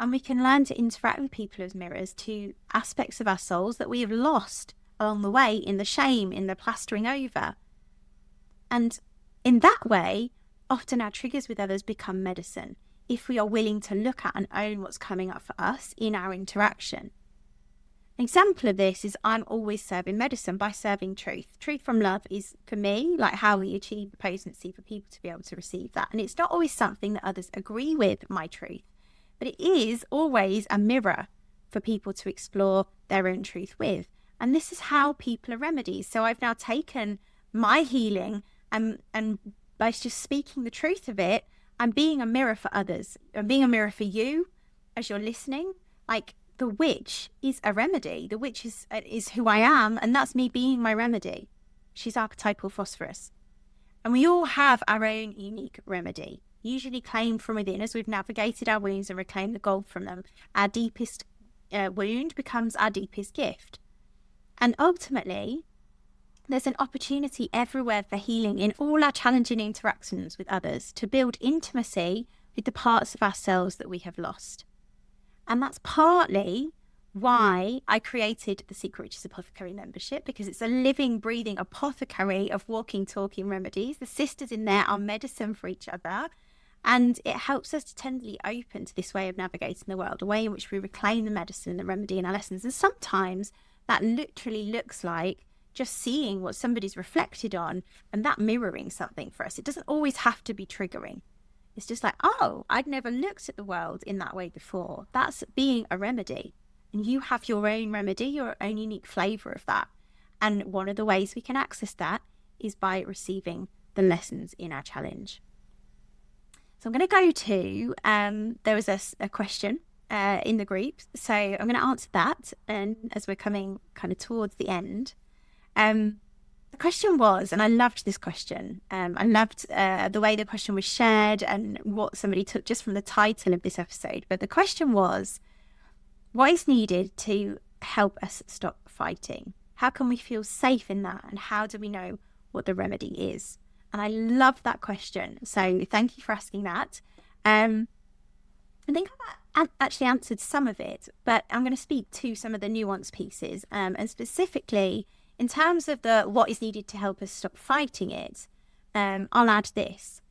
And we can learn to interact with people as mirrors to aspects of our souls that we have lost along the way in the shame, in the plastering over. And in that way, often our triggers with others become medicine if we are willing to look at and own what's coming up for us in our interaction. An example of this is I'm always serving medicine by serving truth. Truth from love is, for me, like how we achieve potency for people to be able to receive that. And it's not always something that others agree with, my truth, but it is always a mirror for people to explore their own truth with. And this is how people are remedies. So I've now taken my healing and by just speaking the truth of it, I'm being a mirror for others. I'm being a mirror for you as you're listening. Like, the witch is a remedy. The witch is who I am, and that's me being my remedy. She's archetypal phosphorus. And we all have our own unique remedy, usually claimed from within as we've navigated our wounds and reclaimed the gold from them. Our deepest wound becomes our deepest gift. And ultimately, there's an opportunity everywhere for healing in all our challenging interactions with others to build intimacy with the parts of ourselves that we have lost. And that's partly why I created the Secret Witches Apothecary membership, because it's a living, breathing apothecary of walking, talking remedies. The sisters in there are medicine for each other. And it helps us to tenderly open to this way of navigating the world, a way in which we reclaim the medicine and the remedy in our lessons. And sometimes that literally looks like just seeing what somebody's reflected on and that mirroring something for us. It doesn't always have to be triggering. It's just like, oh, I'd never looked at the world in that way before. That's being a remedy. And you have your own remedy, your own unique flavour of that. And one of the ways we can access that is by receiving the lessons in our challenge. So I'm going to go to, there was a question in the group. So I'm going to answer that. And as we're coming kind of towards the end, the question was, and I loved this question. I loved the way the question was shared and what somebody took just from the title of this episode. But the question was, what is needed to help us stop fighting? How can we feel safe in that? And how do we know what the remedy is? And I love that question. So thank you for asking that. I think I've actually answered some of it, but I'm going to speak to some of the nuanced pieces. And specifically, in terms of the what is needed to help us stop fighting it, I'll add this,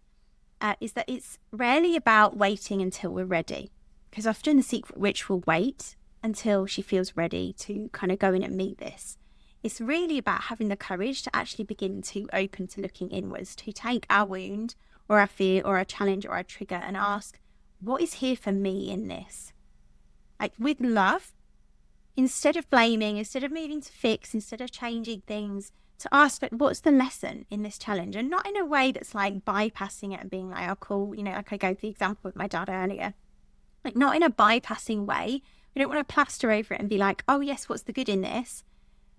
is that it's rarely about waiting until we're ready. Because often the secret witch will wait until she feels ready to kind of go in and meet this. It's really about having the courage to actually begin to open to looking inwards, to take our wound or our fear or our challenge or our trigger and ask, what is here for me in this? Like, with love, instead of blaming, instead of moving to fix, instead of changing things, to ask, like, what's the lesson in this challenge? And not in a way that's like bypassing it and being like, oh, cool, you know, like I gave the example with my dad earlier. Like, not in a bypassing way. We don't want to plaster over it and be like, oh yes, what's the good in this?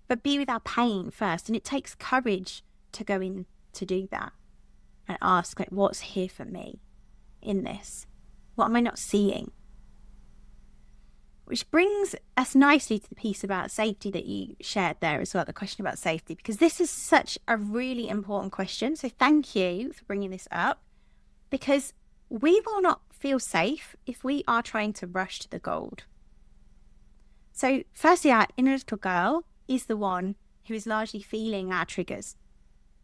But be with our pain first. And it takes courage to go in to do that and ask, like, what's here for me in this? What am I not seeing? Which brings us nicely to the piece about safety that you shared there as well, the question about safety, because this is such a really important question. So thank you for bringing this up, because we will not feel safe if we are trying to rush to the gold. So firstly, our inner little girl is the one who is largely feeling our triggers.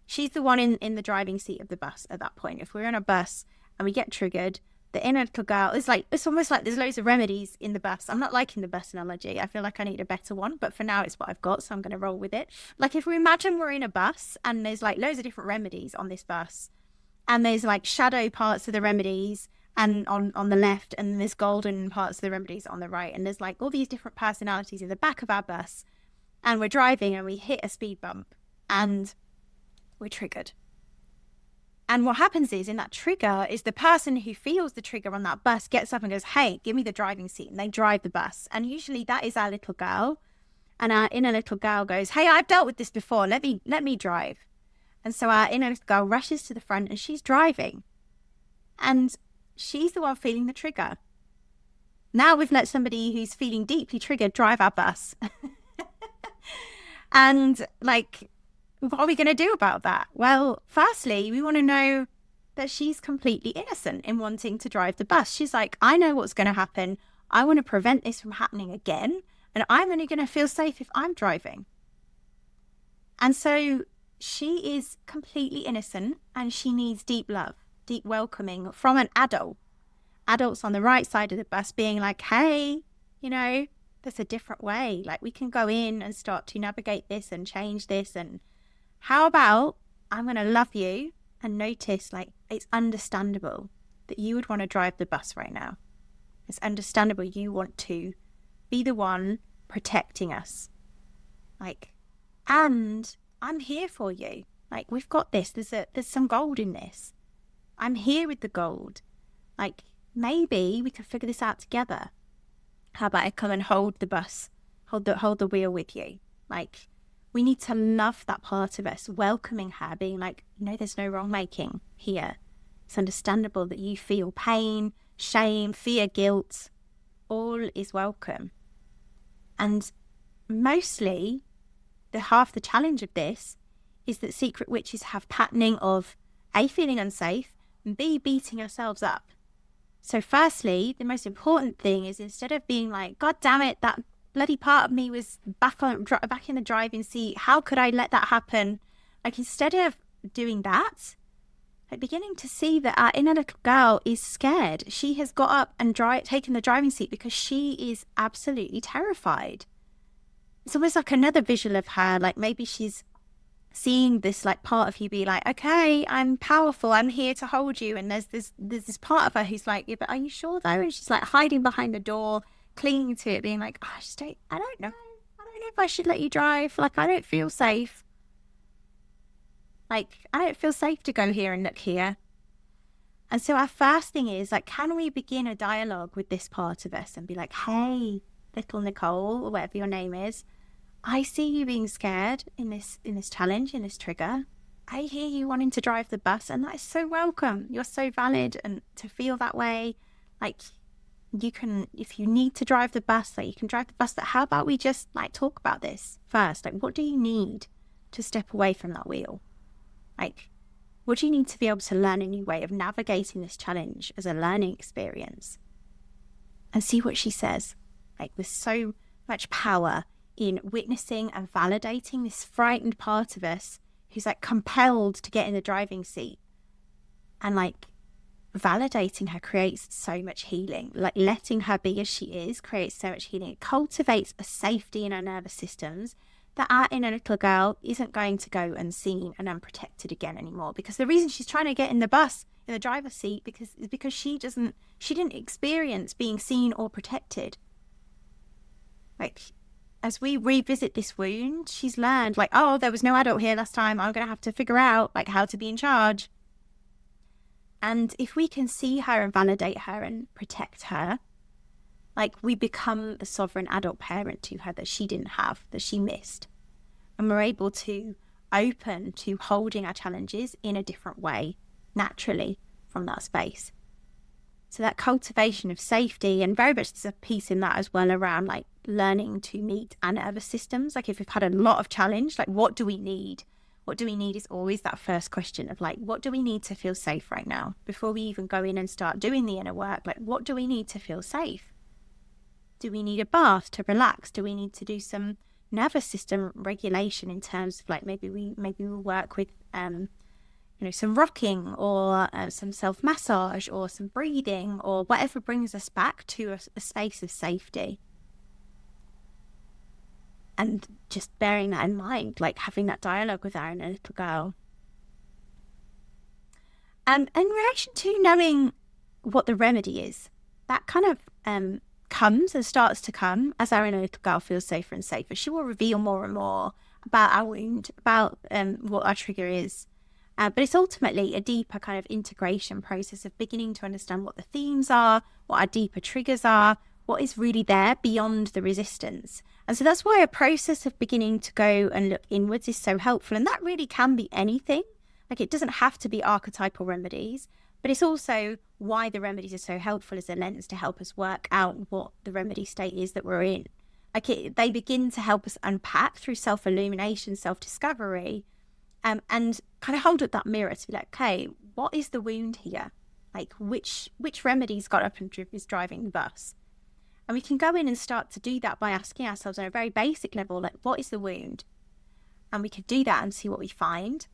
She's the one in the driving seat of the bus at that point. If we're on a bus and we get triggered, the inner little girl is like, it's almost like there's loads of remedies in the bus. I'm not liking the bus analogy. I feel like I need a better one, but for now it's what I've got, so I'm going to roll with it. Like, if we imagine we're in a bus and there's like loads of different remedies on this bus, and there's like shadow parts of the remedies and on the left, and there's golden parts of the remedies on the right, and there's like all these different personalities in the back of our bus, and we're driving and we hit a speed bump and we're triggered. And what happens is, in that trigger, is the person who feels the trigger on that bus gets up and goes, hey, give me the driving seat. And they drive the bus. And usually that is our little girl. And our inner little girl goes, hey, I've dealt with this before. Let me drive. And so our inner little girl rushes to the front and she's driving. And she's the one feeling the trigger. Now we've let somebody who's feeling deeply triggered drive our bus. And like, what are we going to do about that? Well, firstly, we want to know that she's completely innocent in wanting to drive the bus. She's like, I know what's going to happen. I want to prevent this from happening again. And I'm only going to feel safe if I'm driving. And so she is completely innocent, and she needs deep love, deep welcoming from an adult. Adults on the right side of the bus being like, hey, you know, there's a different way. Like, we can go in and start to navigate this and change this. And how about I'm going to love you and notice, like, it's understandable that you would want to drive the bus right now. It's understandable you want to be the one protecting us. Like, and I'm here for you. Like, we've got this. There's some gold in this. I'm here with the gold. Like, maybe we could figure this out together. How about I come and hold the bus, hold the wheel with you? Like, we need to love that part of us, welcoming her, being like, you know, there's no wrong making here. It's understandable that you feel pain, shame, fear, guilt. All is welcome. And mostly, half the challenge of this is that secret witches have patterning of A, feeling unsafe, and B, beating ourselves up. So firstly, the most important thing is, instead of being like, God damn it, that bloody part of me was back in the driving seat. How could I let that happen? Like, instead of doing that, like, beginning to see that our inner little girl is scared. She has got up and taken the driving seat because she is absolutely terrified. It's almost like another visual of her. Like, maybe she's seeing this like part of you be like, okay, I'm powerful, I'm here to hold you. And there's this part of her who's like, yeah, but are you sure though? And she's like hiding behind the door, clinging to it, being like, oh, I don't know if I should let you drive. Like, I don't feel safe. Like, I don't feel safe to go here and look here. And so our first thing is, like, can we begin a dialogue with this part of us and be like, hey, little Nicole, or whatever your name is, I see you being scared in this challenge, in this trigger. I hear you wanting to drive the bus, and that is so welcome. You're so valid, and to feel that way, like, you can, if you need to drive the bus, like, you can drive the bus. But how about we just like talk about this first? Like, what do you need to step away from that wheel? Like, what do you need to be able to learn a new way of navigating this challenge as a learning experience? And see what she says. Like, there's so much power in witnessing and validating this frightened part of us who's like compelled to get in the driving seat. And like, validating her creates so much healing. Like, letting her be as she is creates so much healing. It cultivates a safety in our nervous systems that our inner little girl isn't going to go unseen and unprotected again anymore. Because the reason she's trying to get in the bus, in the driver's seat, is because she didn't experience being seen or protected. Like, as we revisit this wound, she's learned, like, oh, there was no adult here last time. I'm going to have to figure out, like, how to be in charge. And if we can see her and validate her and protect her, like, we become the sovereign adult parent to her that she didn't have, that she missed. And we're able to open to holding our challenges in a different way, naturally, from that space. So that cultivation of safety, and very much there's a piece in that as well around like learning to meet our nervous systems. Like, if we've had a lot of challenge, like, what do we need? What do we need is always that first question of like, what do we need to feel safe right now? Before we even go in and start doing the inner work, like, what do we need to feel safe? Do we need a bath to relax? Do we need to do some nervous system regulation in terms of like, maybe we'll work with some rocking, or some self-massage, or some breathing, or whatever brings us back to a space of safety. And just bearing that in mind, like having that dialogue with our inner little girl. And in relation to knowing what the remedy is, that kind of comes and starts to come as our inner little girl feels safer and safer. She will reveal more and more about our wound, about what our trigger is. But it's ultimately a deeper kind of integration process of beginning to understand what the themes are, what our deeper triggers are, what is really there beyond the resistance. And so that's why a process of beginning to go and look inwards is so helpful. And that really can be anything. Like, it doesn't have to be archetypal remedies, but it's also why the remedies are so helpful as a lens to help us work out what the remedy state is that we're in. They begin to help us unpack through self-illumination, self-discovery, and kind of hold up that mirror to be like, okay, what is the wound here? Like, which remedy's got up and is driving the bus? And we can go in and start to do that by asking ourselves on a very basic level, like, what is the wound? And we could do that and see what we find.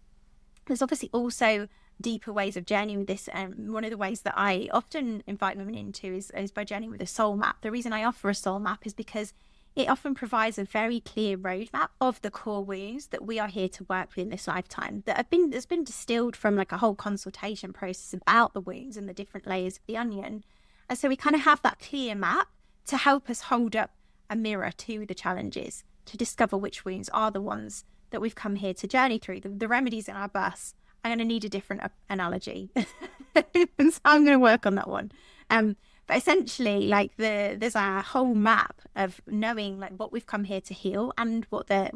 There's obviously also deeper ways of journeying with this. And one of the ways that I often invite women into is by journeying with a soul map. The reason I offer a soul map is because it often provides a very clear roadmap of the core wounds that we are here to work with in this lifetime, that's been distilled from like a whole consultation process about the wounds and the different layers of the onion. And so we kind of have that clear map to help us hold up a mirror to the challenges, to discover which wounds are the ones that we've come here to journey through. The remedies in our bus, I'm going to need a different analogy. And so I'm going to work on that one. But essentially, like there's a whole map of knowing like what we've come here to heal and what the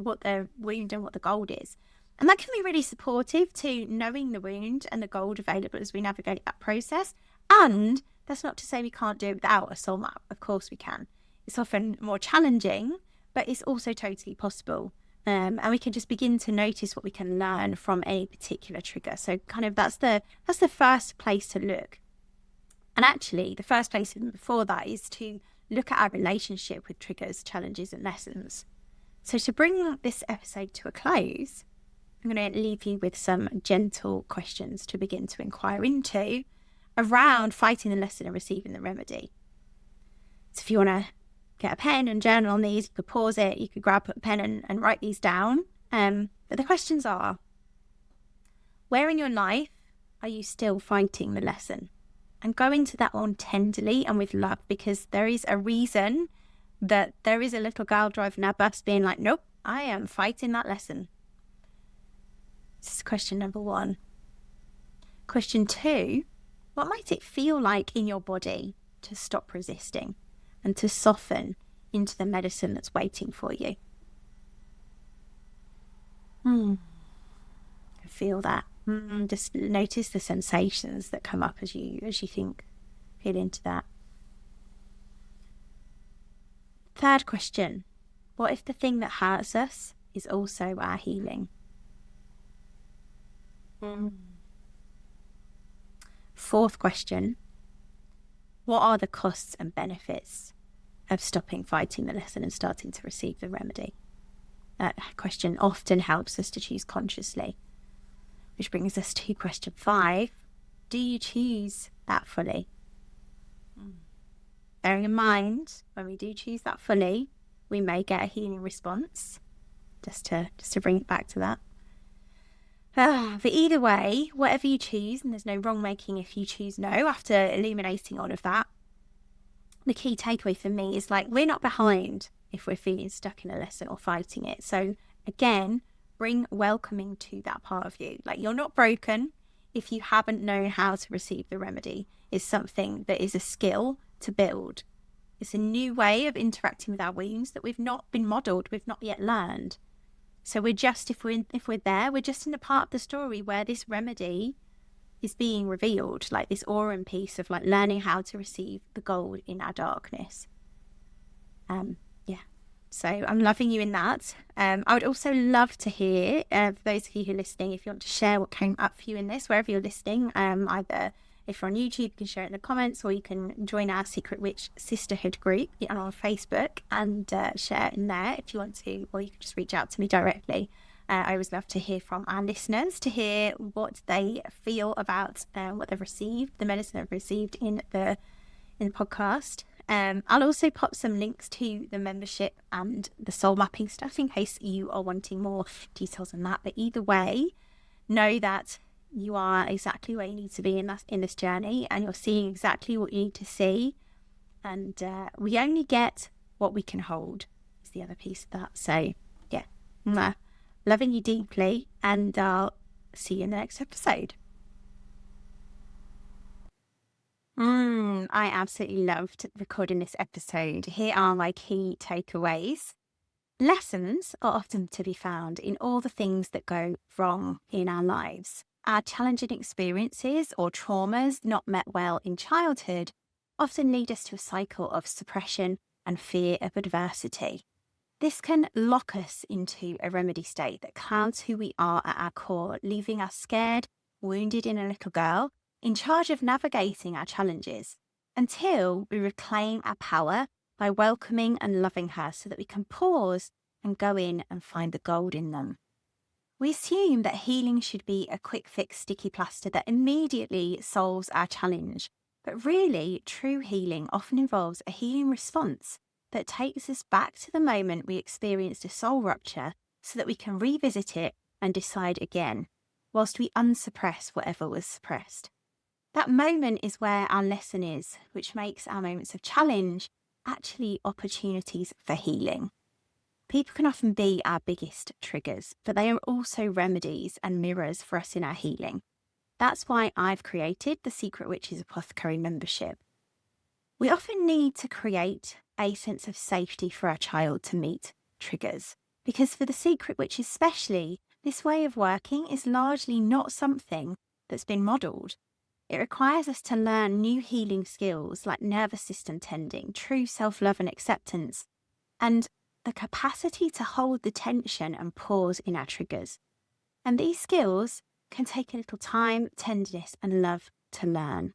wound and what the gold is. And that can be really supportive to knowing the wound and the gold available as we navigate that process. And that's not to say we can't do it without a soul map. Of course we can. It's often more challenging, but it's also totally possible. And we can just begin to notice what we can learn from any particular trigger. So kind of that's the first place to look. And actually, the first place even before that is to look at our relationship with triggers, challenges, and lessons. So to bring this episode to a close, I'm going to leave you with some gentle questions to begin to inquire into around fighting the lesson and receiving the remedy. So if you want to get a pen and journal on these, you could pause it, you could grab a pen and write these down. But the questions are, where in your life are you still fighting the lesson? And go into that one tenderly and with love, because there is a reason that there is a little girl driving our bus being like, nope, I am fighting that lesson. This is question number 1. Question 2, what might it feel like in your body to stop resisting and to soften into the medicine that's waiting for you? Feel that. Just notice the sensations that come up as you feel into that. Third question, what if the thing that hurts us is also our healing? Fourth question, what are the costs and benefits of stopping fighting the lesson and starting to receive the remedy? That question often helps us to choose consciously. Which brings us to question 5. Do you choose that fully? Bearing in mind, when we do choose that fully, we may get a healing response. Just to bring it back to that. But either way, whatever you choose, and there's no wrong making if you choose no, after illuminating all of that, the key takeaway for me is like, we're not behind if we're feeling stuck in a lesson or fighting it. So again, bring welcoming to that part of you. Like, you're not broken if you haven't known how to receive the remedy. It's something that is a skill to build. It's a new way of interacting with our wounds that we've not been modelled, we've not yet learned. So we're just, if we're there, we're just in the part of the story where this remedy is being revealed, like this Aurum piece of like learning how to receive the gold in our darkness. So I'm loving you in that. I would also love to hear, for those of you who are listening, if you want to share what came up for you in this, wherever you're listening, either if you're on YouTube, you can share it in the comments, or you can join our Secret Witch Sisterhood group on our Facebook and share it in there if you want to, or you can just reach out to me directly. I always love to hear from our listeners, to hear what they feel about what they've received, the medicine they've received in the podcast. I'll also pop some links to the membership and the soul mapping stuff in case you are wanting more details on that. But either way, know that you are exactly where you need to be in this journey, and you're seeing exactly what you need to see. And we only get what we can hold is the other piece of that. So yeah, loving you deeply, and I'll see you in the next episode. I absolutely loved recording this episode. Here are my key takeaways. Lessons are often to be found in all the things that go wrong in our lives. our challenging experiences or traumas not met well in childhood often lead us to a cycle of suppression and fear of adversity. This can lock us into a remedy state that clouds who we are at our core, leaving us scared, wounded inner little girl, in charge of navigating our challenges until we reclaim our power by welcoming and loving her so that we can pause and go in and find the gold in them. We assume that healing should be a quick fix sticky plaster that immediately solves our challenge. But really, true healing often involves a healing response that takes us back to the moment we experienced a soul rupture so that we can revisit it and decide again, whilst we unsuppress whatever was suppressed. That moment is where our lesson is, which makes our moments of challenge actually opportunities for healing. People can often be our biggest triggers, but they are also remedies and mirrors for us in our healing. That's why I've created the Secret Witches Apothecary membership. We often need to create a sense of safety for our child to meet triggers, because for the Secret Witches especially, this way of working is largely not something that's been modelled. It requires us to learn new healing skills like nervous system tending, true self-love and acceptance, and the capacity to hold the tension and pause in our triggers. And these skills can take a little time, tenderness, and love to learn.